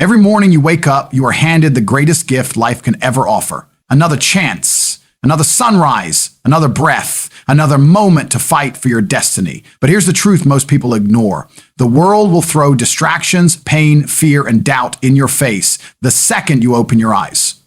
Every morning you wake up, you are handed the greatest gift life can ever offer. Another chance, another sunrise, another breath, another moment to fight for your destiny. But here's the truth most people ignore. The world will throw distractions, pain, fear, and doubt in your face the second you open your eyes.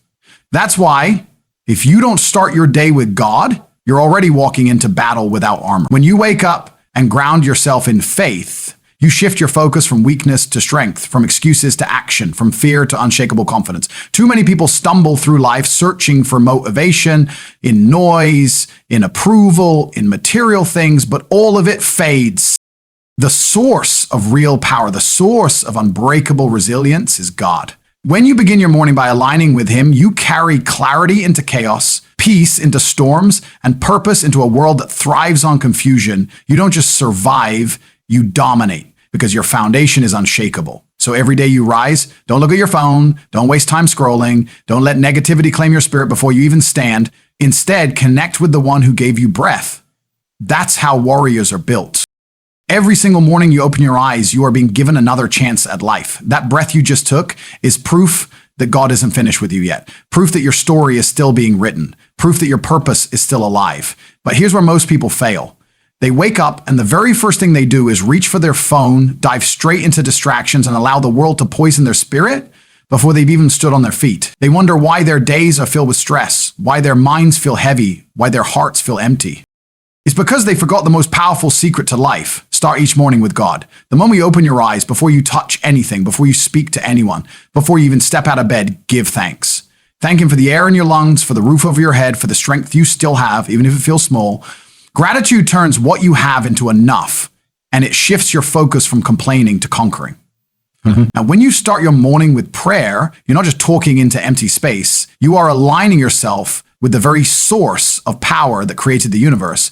That's why, if you don't start your day with God, you're already walking into battle without armor. When you wake up and ground yourself in faith, you shift your focus from weakness to strength, from excuses to action, from fear to unshakable confidence. Too many people stumble through life searching for motivation in noise, in approval, in material things, but all of it fades. The source of real power, the source of unbreakable resilience is God. When you begin your morning by aligning with Him, you carry clarity into chaos, peace into storms, and purpose into a world that thrives on confusion. You don't just survive, you dominate, because your foundation is unshakable. So every day you rise, don't look at your phone, don't waste time scrolling, don't let negativity claim your spirit before you even stand. Instead, connect with the one who gave you breath. That's how warriors are built. Every single morning you open your eyes, you are being given another chance at life. That breath you just took is proof that God isn't finished with you yet. Proof that your story is still being written. Proof that your purpose is still alive. But here's where most people fail. They wake up and the very first thing they do is reach for their phone, dive straight into distractions, and allow the world to poison their spirit before they've even stood on their feet. They wonder why their days are filled with stress, why their minds feel heavy, why their hearts feel empty. It's because they forgot the most powerful secret to life. Start each morning with God. The moment you open your eyes, before you touch anything, before you speak to anyone, before you even step out of bed, give thanks. Thank Him for the air in your lungs, for the roof over your head, for the strength you still have, even if it feels small. Gratitude turns what you have into enough, and it shifts your focus from complaining to conquering. Now, when you start your morning with prayer, you're not just talking into empty space. You are aligning yourself with the very source of power that created the universe.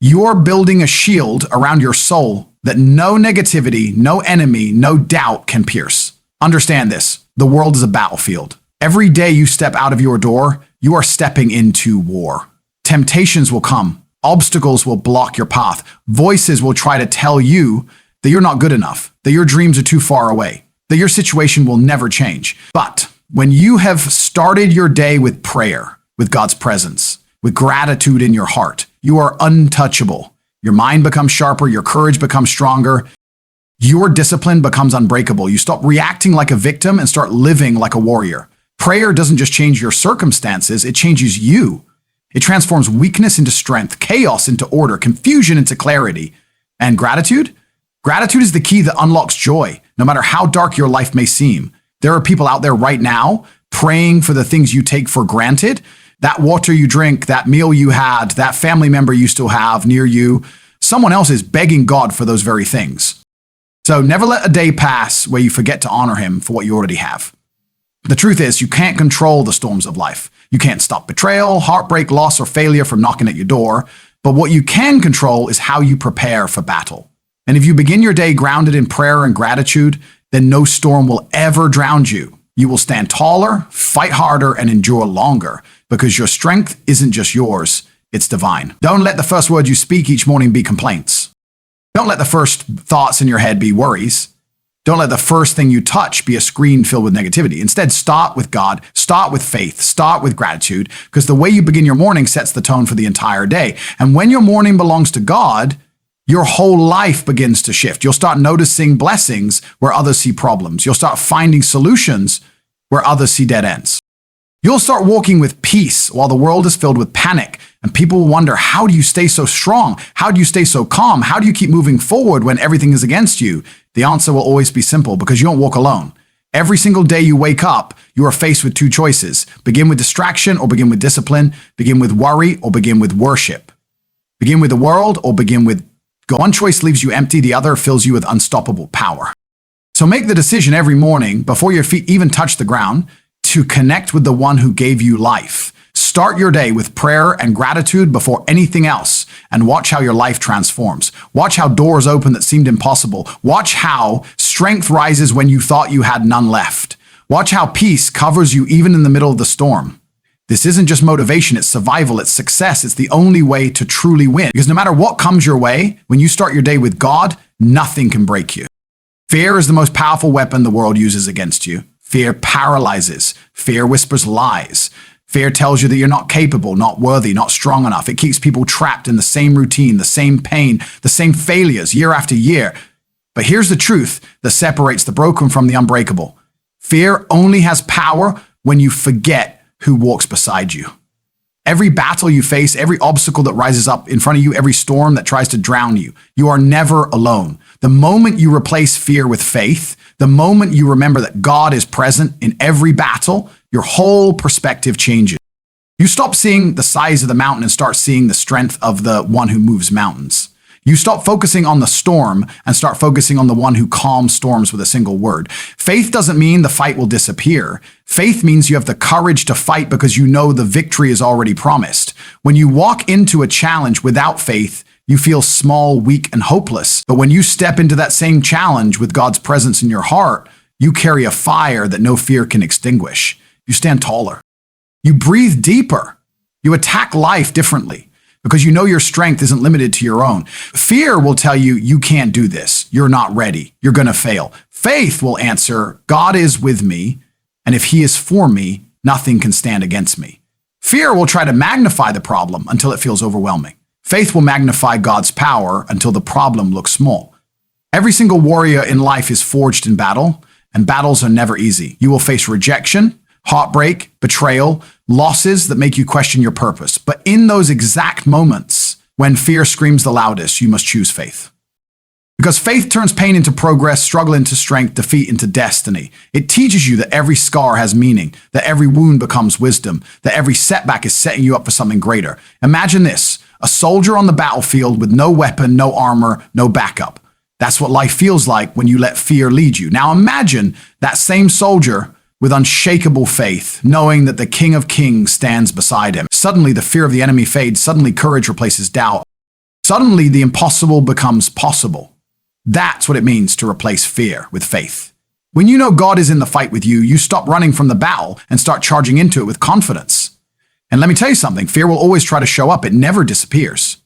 You're building a shield around your soul that no negativity, no enemy, no doubt can pierce. Understand this. The world is a battlefield. Every day you step out of your door, you are stepping into war. Temptations will come. Obstacles will block your path. Voices will try to tell you that you're not good enough, that your dreams are too far away, that your situation will never change. But when you have started your day with prayer, with God's presence, with gratitude in your heart, you are untouchable. Your mind becomes sharper, your courage becomes stronger, your discipline becomes unbreakable. You stop reacting like a victim and start living like a warrior. Prayer doesn't just change your circumstances, it changes you. It transforms weakness into strength, chaos into order, confusion into clarity. And gratitude? Gratitude is the key that unlocks joy, no matter how dark your life may seem. There are people out there right now praying for the things you take for granted. That water you drink, that meal you had, that family member you still have near you. Someone else is begging God for those very things. So never let a day pass where you forget to honor Him for what you already have. The truth is, you can't control the storms of life. You can't stop betrayal, heartbreak, loss, or failure from knocking at your door. But what you can control is how you prepare for battle. And if you begin your day grounded in prayer and gratitude, then no storm will ever drown you. You will stand taller, fight harder, and endure longer, because your strength isn't just yours, it's divine. Don't let the first words you speak each morning be complaints. Don't let the first thoughts in your head be worries. Don't let the first thing you touch be a screen filled with negativity. Instead, start with God, start with faith, start with gratitude, because the way you begin your morning sets the tone for the entire day. And when your morning belongs to God, your whole life begins to shift. You'll start noticing blessings where others see problems. You'll start finding solutions where others see dead ends. You'll start walking with peace while the world is filled with panic. And people will wonder, how do you stay so strong? How do you stay so calm? How do you keep moving forward when everything is against you? The answer will always be simple, because you don't walk alone. Every single day you wake up, you are faced with two choices. Begin with distraction or begin with discipline. Begin with worry or begin with worship. Begin with the world or begin with God. One choice leaves you empty, the other fills you with unstoppable power. So make the decision every morning, before your feet even touch the ground, to connect with the one who gave you life. Start your day with prayer and gratitude before anything else, and watch how your life transforms. Watch how doors open that seemed impossible. Watch how strength rises when you thought you had none left. Watch how peace covers you even in the middle of the storm. This isn't just motivation, it's survival, it's success. It's the only way to truly win. Because no matter what comes your way, when you start your day with God, nothing can break you. Fear is the most powerful weapon the world uses against you. Fear paralyzes. Fear whispers lies. Fear tells you that you're not capable, not worthy, not strong enough. It keeps people trapped in the same routine, the same pain, the same failures year after year. But here's the truth that separates the broken from the unbreakable. Fear only has power when you forget who walks beside you. Every battle you face, every obstacle that rises up in front of you, every storm that tries to drown you, you are never alone. The moment you replace fear with faith, the moment you remember that God is present in every battle, your whole perspective changes. You stop seeing the size of the mountain and start seeing the strength of the one who moves mountains. You stop focusing on the storm and start focusing on the one who calms storms with a single word. Faith doesn't mean the fight will disappear. Faith means you have the courage to fight because you know the victory is already promised. When you walk into a challenge without faith, you feel small, weak, and hopeless. But when you step into that same challenge with God's presence in your heart, you carry a fire that no fear can extinguish. You stand taller. You breathe deeper. You attack life differently because you know your strength isn't limited to your own. Fear will tell you, you can't do this. You're not ready. You're going to fail. Faith will answer, God is with me, and if he is for me, nothing can stand against me. Fear will try to magnify the problem until it feels overwhelming. Faith will magnify God's power until the problem looks small. Every single warrior in life is forged in battle, and battles are never easy. You will face rejection, heartbreak, betrayal, losses that make you question your purpose. But in those exact moments, when fear screams the loudest, you must choose faith. Because faith turns pain into progress, struggle into strength, defeat into destiny. It teaches you that every scar has meaning, that every wound becomes wisdom, that every setback is setting you up for something greater. Imagine this, a soldier on the battlefield with no weapon, no armor, no backup. That's what life feels like when you let fear lead you. Now imagine that same soldier with unshakable faith, knowing that the King of Kings stands beside him. Suddenly, the fear of the enemy fades. Suddenly, courage replaces doubt. Suddenly, the impossible becomes possible. That's what it means to replace fear with faith. When you know God is in the fight with you, you stop running from the battle and start charging into it with confidence. And let me tell you something, fear will always try to show up. It never disappears.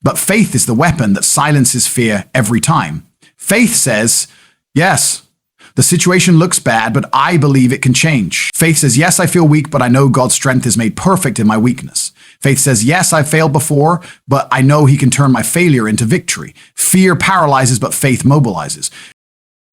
But faith is the weapon that silences fear every time. Faith says, yes, the situation looks bad, but I believe it can change. Faith says, yes, I feel weak, but I know God's strength is made perfect in my weakness. Faith says, yes, I failed before, but I know he can turn my failure into victory. Fear paralyzes, but faith mobilizes.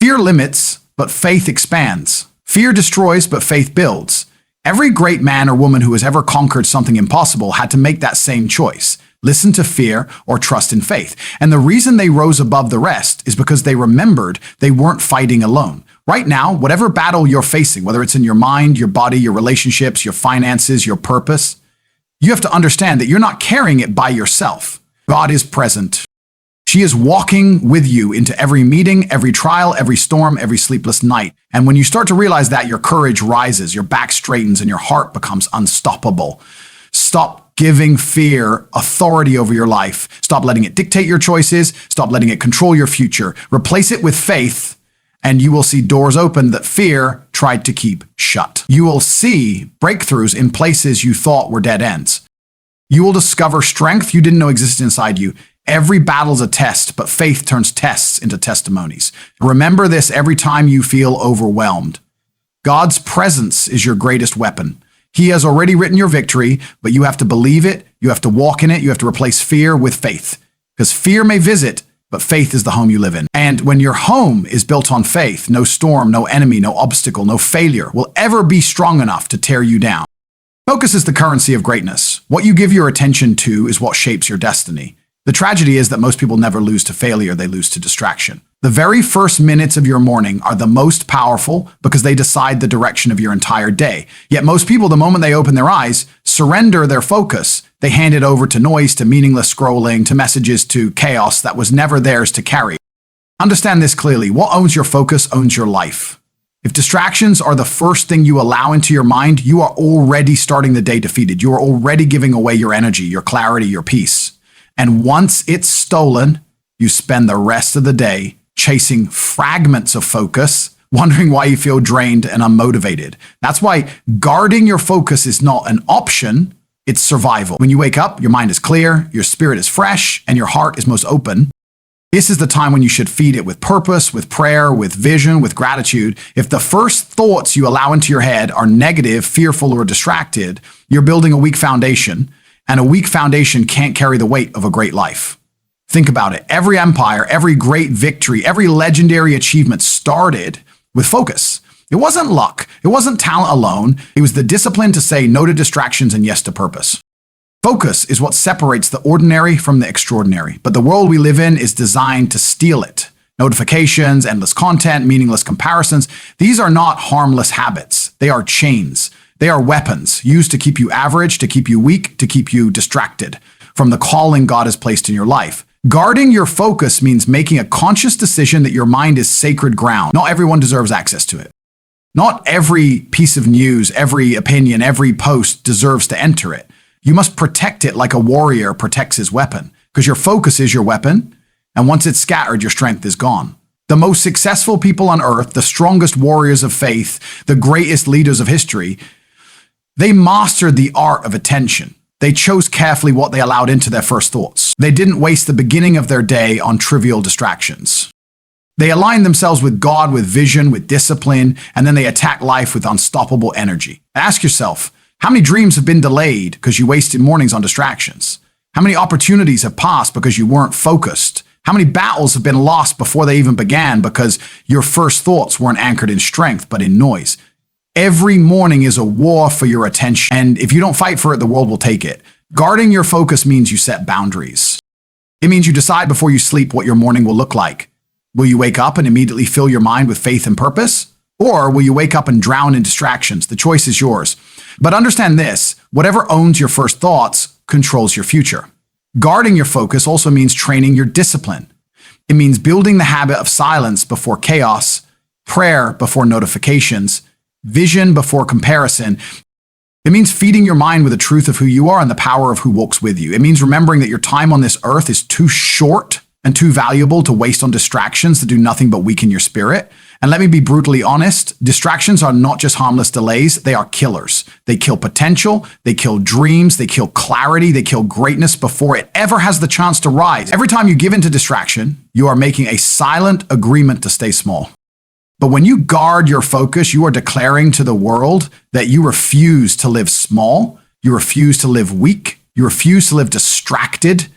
Fear limits, but faith expands. Fear destroys, but faith builds. Every great man or woman who has ever conquered something impossible had to make that same choice. Listen to fear or trust in faith. And the reason they rose above the rest is because they remembered they weren't fighting alone. Right now, whatever battle you're facing, whether it's in your mind, your body, your relationships, your finances, your purpose, you have to understand that you're not carrying it by yourself. God is present. She is walking with you into every meeting, every trial, every storm, every sleepless night. And when you start to realize that, your courage rises, your back straightens, and your heart becomes unstoppable. Stop giving fear authority over your life. Stop letting it dictate your choices. Stop letting it control your future. Replace it with faith, and you will see doors open that fear tried to keep shut. You will see breakthroughs in places you thought were dead ends. You will discover strength you didn't know existed inside you. Every battle's a test, but faith turns tests into testimonies. Remember this every time you feel overwhelmed. God's presence is your greatest weapon. He has already written your victory, but you have to believe it, you have to walk in it, you have to replace fear with faith. Because fear may visit, but faith is the home you live in. And when your home is built on faith, no storm, no enemy, no obstacle, no failure will ever be strong enough to tear you down. Focus is the currency of greatness. What you give your attention to is what shapes your destiny. The tragedy is that most people never lose to failure, they lose to distraction. The very first minutes of your morning are the most powerful because they decide the direction of your entire day. Yet most people, the moment they open their eyes, surrender their focus. They hand it over to noise, to meaningless scrolling, to messages, to chaos that was never theirs to carry. Understand this clearly. What owns your focus owns your life. If distractions are the first thing you allow into your mind, you are already starting the day defeated. You are already giving away your energy, your clarity, your peace. And once it's stolen, you spend the rest of the day chasing fragments of focus, wondering why you feel drained and unmotivated. That's why guarding your focus is not an option, it's survival. When you wake up, your mind is clear, your spirit is fresh, and your heart is most open. This is the time when you should feed it with purpose, with prayer, with vision, with gratitude. If the first thoughts you allow into your head are negative, fearful, or distracted, you're building a weak foundation, and a weak foundation can't carry the weight of a great life. Think about it. Every empire, every great victory, every legendary achievement started with focus. It wasn't luck. It wasn't talent alone. It was the discipline to say no to distractions and yes to purpose. Focus is what separates the ordinary from the extraordinary, but the world we live in is designed to steal it. Notifications, endless content, meaningless comparisons, these are not harmless habits. They are chains. They are weapons used to keep you average, to keep you weak, to keep you distracted from the calling God has placed in your life. Guarding your focus means making a conscious decision that your mind is sacred ground. Not everyone deserves access to it. Not every piece of news, every opinion, every post deserves to enter it. You must protect it like a warrior protects his weapon, because your focus is your weapon, and once it's scattered, your strength is gone. The most successful people on earth, the strongest warriors of faith, the greatest leaders of history, they mastered the art of attention. They chose carefully what they allowed into their first thoughts. They didn't waste the beginning of their day on trivial distractions. They aligned themselves with God, with vision, with discipline, and then they attacked life with unstoppable energy. Ask yourself, how many dreams have been delayed because you wasted mornings on distractions? How many opportunities have passed because you weren't focused? How many battles have been lost before they even began because your first thoughts weren't anchored in strength but in noise? Every morning is a war for your attention, and if you don't fight for it, the world will take it. Guarding your focus means you set boundaries. It means you decide before you sleep what your morning will look like. Will you wake up and immediately fill your mind with faith and purpose? Or will you wake up and drown in distractions? The choice is yours. But understand this, whatever owns your first thoughts controls your future. Guarding your focus also means training your discipline. It means building the habit of silence before chaos, prayer before notifications, vision before comparison. It means feeding your mind with the truth of who you are and the power of who walks with you. It means remembering that your time on this earth is too short and too valuable to waste on distractions that do nothing but weaken your spirit. And let me be brutally honest, distractions are not just harmless delays, they are killers. They kill potential, they kill dreams, they kill clarity, they kill greatness before it ever has the chance to rise. Every time you give in to distraction, you are making a silent agreement to stay small. But when you guard your focus, you are declaring to the world that you refuse to live small, you refuse to live weak, you refuse to live distracted.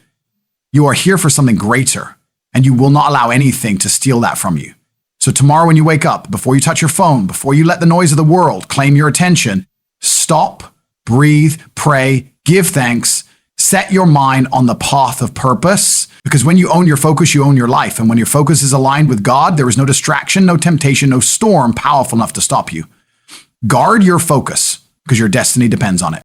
You are here for something greater, and you will not allow anything to steal that from you. So tomorrow when you wake up, before you touch your phone, before you let the noise of the world claim your attention, stop, breathe, pray, give thanks, set your mind on the path of purpose. Because when you own your focus, you own your life. And when your focus is aligned with God, there is no distraction, no temptation, no storm powerful enough to stop you. Guard your focus because your destiny depends on it.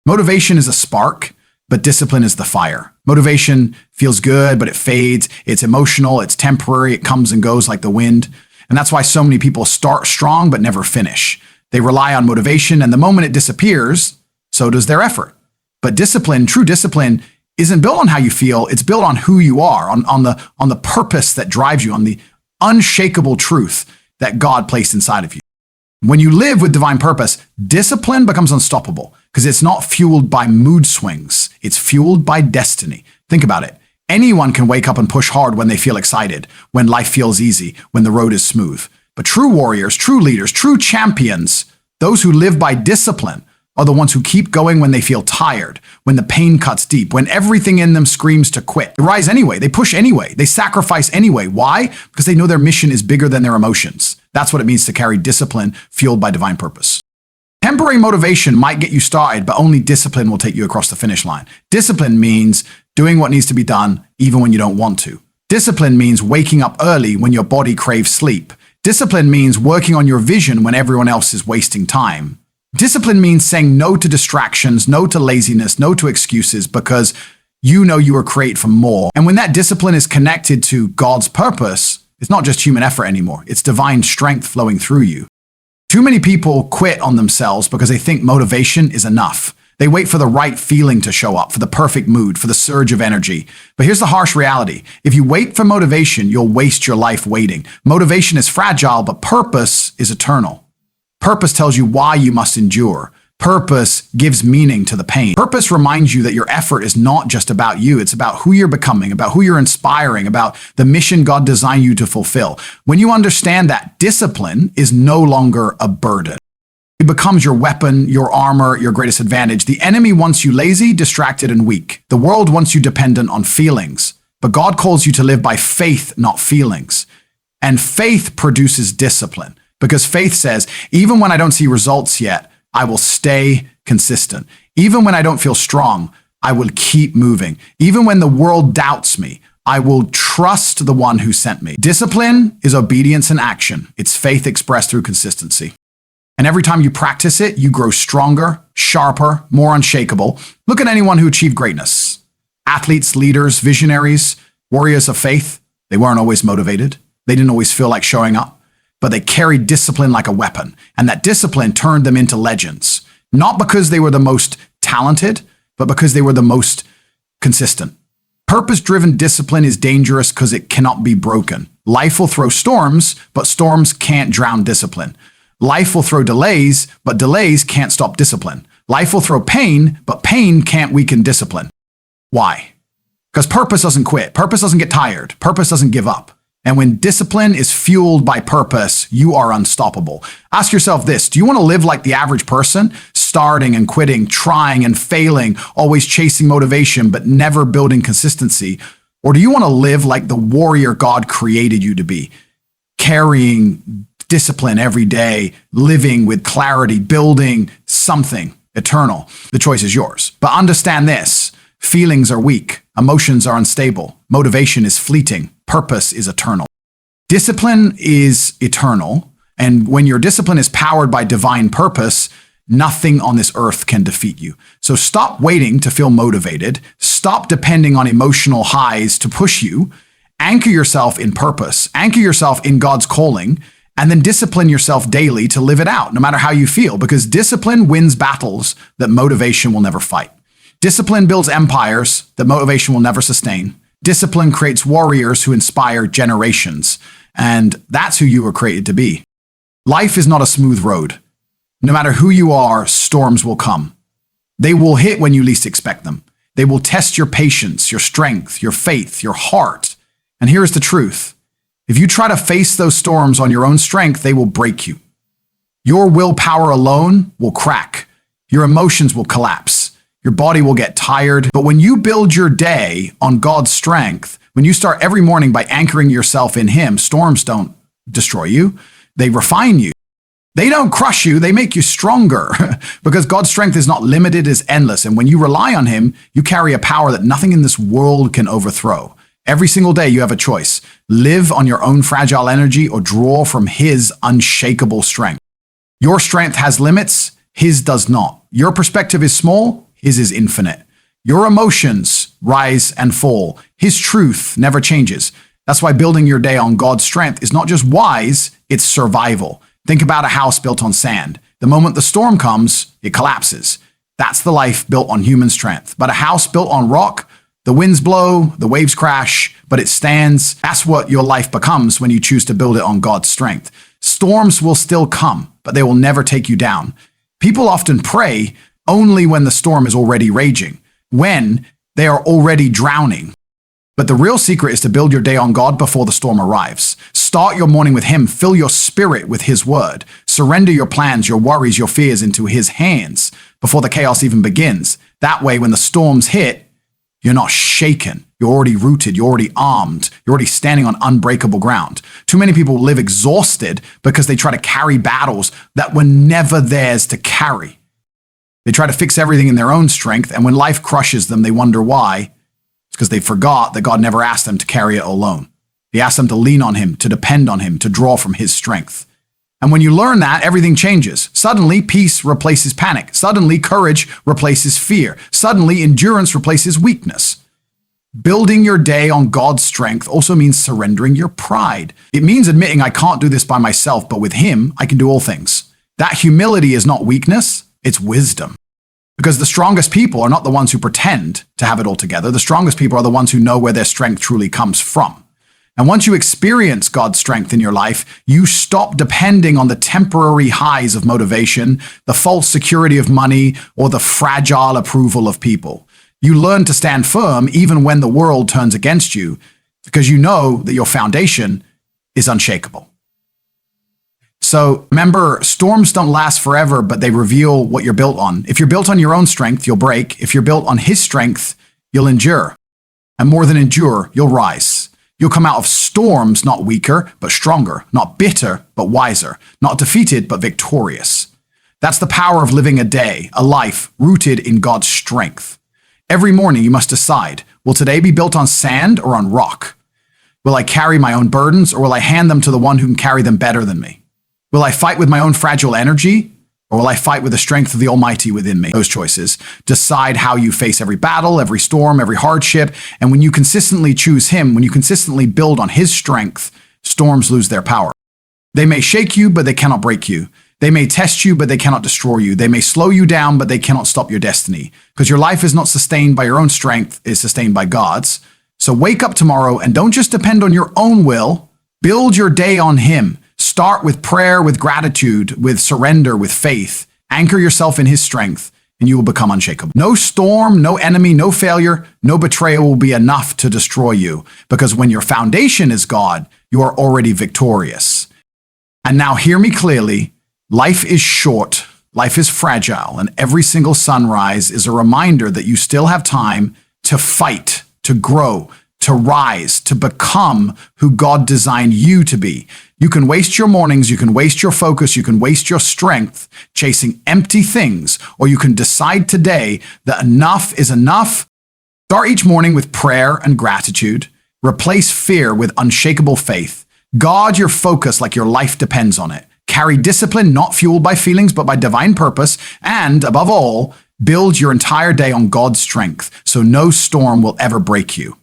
Motivation is a spark, but discipline is the fire. Motivation feels good, but it fades. It's emotional, it's temporary, it comes and goes like the wind. And that's why so many people start strong but never finish. They rely on motivation, and the moment it disappears, so does their effort. But discipline, true discipline, isn't built on how you feel, it's built on who you are, on the purpose that drives you, on the unshakable truth that God placed inside of you. When you live with divine purpose, discipline becomes unstoppable because it's not fueled by mood swings. It's fueled by destiny. Think about it. Anyone can wake up and push hard when they feel excited, when life feels easy, when the road is smooth. But true warriors, true leaders, true champions, those who live by discipline, are the ones who keep going when they feel tired, when the pain cuts deep, when everything in them screams to quit. They rise anyway, they push anyway, they sacrifice anyway. Why? Because they know their mission is bigger than their emotions. That's what it means to carry discipline fueled by divine purpose. Temporary motivation might get you started, but only discipline will take you across the finish line. Discipline means doing what needs to be done even when you don't want to. Discipline means waking up early when your body craves sleep. Discipline means working on your vision when everyone else is wasting time. Discipline means saying no to distractions, no to laziness, no to excuses, because you know you were created for more. And when that discipline is connected to God's purpose, it's not just human effort anymore. It's divine strength flowing through you. Too many people quit on themselves because they think motivation is enough. They wait for the right feeling to show up, for the perfect mood, for the surge of energy. But here's the harsh reality. If you wait for motivation, you'll waste your life waiting. Motivation is fragile, but purpose is eternal. Purpose tells you why you must endure. Purpose gives meaning to the pain. Purpose reminds you that your effort is not just about you. It's about who you're becoming, about who you're inspiring, about the mission God designed you to fulfill. When you understand that, discipline is no longer a burden. It becomes your weapon, your armor, your greatest advantage. The enemy wants you lazy, distracted, and weak. The world wants you dependent on feelings. But God calls you to live by faith, not feelings. And faith produces discipline, because faith says, even when I don't see results yet, I will stay consistent. Even when I don't feel strong, I will keep moving. Even when the world doubts me, I will trust the one who sent me. Discipline is obedience in action. It's faith expressed through consistency. And every time you practice it, you grow stronger, sharper, more unshakable. Look at anyone who achieved greatness. Athletes, leaders, visionaries, warriors of faith. They weren't always motivated. They didn't always feel like showing up, but they carried discipline like a weapon. And that discipline turned them into legends. Not because they were the most talented, but because they were the most consistent. Purpose-driven discipline is dangerous because it cannot be broken. Life will throw storms, but storms can't drown discipline. Life will throw delays, but delays can't stop discipline. Life will throw pain, but pain can't weaken discipline. Why? Because purpose doesn't quit. Purpose doesn't get tired. Purpose doesn't give up. And when discipline is fueled by purpose, you are unstoppable. Ask yourself this: do you want to live like the average person, starting and quitting, trying and failing, always chasing motivation, but never building consistency? Or do you want to live like the warrior God created you to be, carrying discipline every day, living with clarity, building something eternal? The choice is yours. But understand this: feelings are weak, emotions are unstable, motivation is fleeting, purpose is eternal. Discipline is eternal, and when your discipline is powered by divine purpose, nothing on this earth can defeat you. So stop waiting to feel motivated. Stop depending on emotional highs to push you. Anchor yourself in purpose. Anchor yourself in God's calling, and then discipline yourself daily to live it out, no matter how you feel, because discipline wins battles that motivation will never fight. Discipline builds empires that motivation will never sustain. Discipline creates warriors who inspire generations, and that's who you were created to be. Life is not a smooth road. No matter who you are, storms will come. They will hit when you least expect them. They will test your patience, your strength, your faith, your heart. And here's the truth: if you try to face those storms on your own strength, they will break you. Your willpower alone will crack. Your emotions will collapse. Your body will get tired. But when you build your day on God's strength, when you start every morning by anchoring yourself in Him, storms don't destroy you. They refine you. They don't crush you. They make you stronger because God's strength is not limited, it's endless. And when you rely on Him, you carry a power that nothing in this world can overthrow. Every single day you have a choice: live on your own fragile energy or draw from His unshakable strength. Your strength has limits, His does not. Your perspective is small, His is infinite. Your emotions rise and fall. His truth never changes. That's why building your day on God's strength is not just wise, it's survival. Think about a house built on sand. The moment the storm comes, it collapses. That's the life built on human strength. But a house built on rock, the winds blow, the waves crash, but it stands. That's what your life becomes when you choose to build it on God's strength. Storms will still come, but they will never take you down. People often pray only when the storm is already raging, when they are already drowning. But the real secret is to build your day on God before the storm arrives. Start your morning with Him. Fill your spirit with His word. Surrender your plans, your worries, your fears into His hands before the chaos even begins. That way, when the storms hit, you're not shaken. You're already rooted. You're already armed. You're already standing on unbreakable ground. Too many people live exhausted because they try to carry battles that were never theirs to carry. They try to fix everything in their own strength, and when life crushes them, they wonder why. It's because they forgot that God never asked them to carry it alone. He asked them to lean on Him, to depend on Him, to draw from His strength. And when you learn that, everything changes. Suddenly, peace replaces panic. Suddenly, courage replaces fear. Suddenly, endurance replaces weakness. Building your day on God's strength also means surrendering your pride. It means admitting, I can't do this by myself, but with Him, I can do all things. That humility is not weakness, it's wisdom. Because the strongest people are not the ones who pretend to have it all together. The strongest people are the ones who know where their strength truly comes from. And once you experience God's strength in your life, you stop depending on the temporary highs of motivation, the false security of money, or the fragile approval of people. You learn to stand firm even when the world turns against you, because you know that your foundation is unshakable. So remember, storms don't last forever, but they reveal what you're built on. If you're built on your own strength, you'll break. If you're built on His strength, you'll endure. And more than endure, you'll rise. You'll come out of storms not weaker, but stronger, not bitter, but wiser, not defeated, but victorious. That's the power of living a day, a life rooted in God's strength. Every morning you must decide, will today be built on sand or on rock? Will I carry my own burdens, or will I hand them to the one who can carry them better than me? Will I fight with my own fragile energy, or will I fight with the strength of the Almighty within me? Those choices decide how you face every battle, every storm, every hardship. And when you consistently choose Him, when you consistently build on His strength, storms lose their power. They may shake you, but they cannot break you. They may test you, but they cannot destroy you. They may slow you down, but they cannot stop your destiny. Because your life is not sustained by your own strength, it is sustained by God's. So wake up tomorrow and don't just depend on your own will. Build your day on Him. Start with prayer, with gratitude, with surrender, with faith. Anchor yourself in His strength, and you will become unshakable. No storm, no enemy, no failure, no betrayal will be enough to destroy you, because when your foundation is God, you are already victorious. And now hear me clearly. Life is short, life is fragile, and every single sunrise is a reminder that you still have time to fight, to grow, to rise, to become who God designed you to be. You can waste your mornings, you can waste your focus, you can waste your strength chasing empty things, or you can decide today that enough is enough. Start each morning with prayer and gratitude. Replace fear with unshakable faith. Guard your focus like your life depends on it. Carry discipline not fueled by feelings but by divine purpose. And above all, build your entire day on God's strength so no storm will ever break you.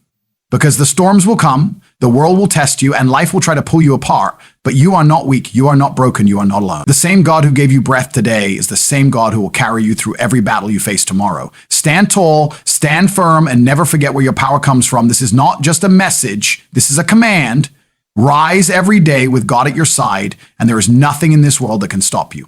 Because the storms will come, the world will test you, and life will try to pull you apart. But you are not weak, you are not broken, you are not alone. The same God who gave you breath today is the same God who will carry you through every battle you face tomorrow. Stand tall, stand firm, and never forget where your power comes from. This is not just a message, this is a command. Rise every day with God at your side, and there is nothing in this world that can stop you.